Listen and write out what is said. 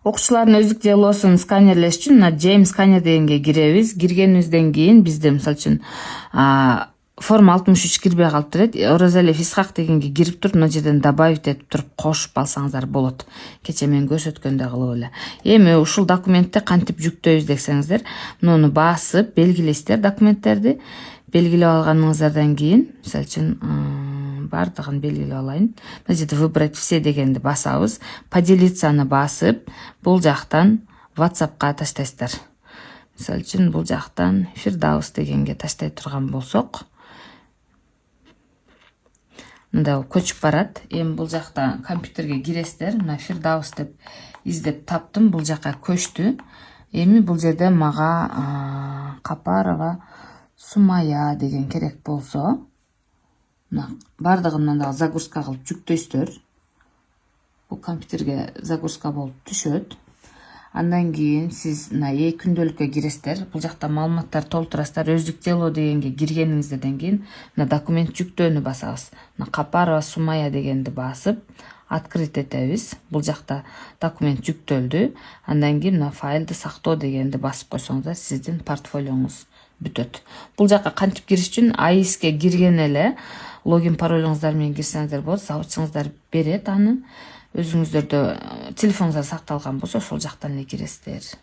Окуучулардын өздүк делосун сканерлеш үчүн мына Jam сканер дегенге киребиз. Киргенибизден кийин бизде мисалы үчүн форма 63 кирбей калып турат. Оразалиев Исхак дегенге кирип туруп, мына жерден добавить этип туруп кошуп алсаңыздар болот. Кече мен көрсөткөндөй кылып эле. Эми ушул документти кантип жүктөйбүз десеңиздер, муну басып белгилейсиздер документтерди. Белгилеп алганыңыздардан кийин, мисалы үчүн бардыгын белгилеп алайын. Мына жерде выбрать все дегенди басабыз. Поделицаны басып, бул жактан WhatsApp'ка таштайсыздар. Мисалы үчүн бул жактан Фирдаус дегенге таштай турган болсок, мында көчүп барат. Эми бул жакта компьютерге киресиздер. Мына Фирдаус деп издеп таптым, бул жакка көчтү. Эми бул жерде мага Капарова Сумая деген керек болсо, мына бардыгын мында загрузка кылып жүктөйсүздөр. Бул компьютерге загрузка болуп түшөт. Андан кийин сиз мына күндөлүккө киресиздер. Бул жакта маалыматтар толтурасыздар. Өздүк дело дегенге киргениңизден кийин мына документ жүктөөнү басабыз. Мына Капарова Сумая дегенди басып открыть этебиз. Бул жакта документ жүктөлдү. Андан кийин мына файлды сактоо дегенди басып койсоңуздар, сиздин портфолиоңуз бүтөт. Бул жакка кантип кириш үчүн АИСке кирген эле логин паролуңуздар менен кирсеңиздер болот. Заводчуңуздар берет аны. Өзүңүздөрдө телефонуңуздар сакталган болсо ошол жактан эле киресиздер.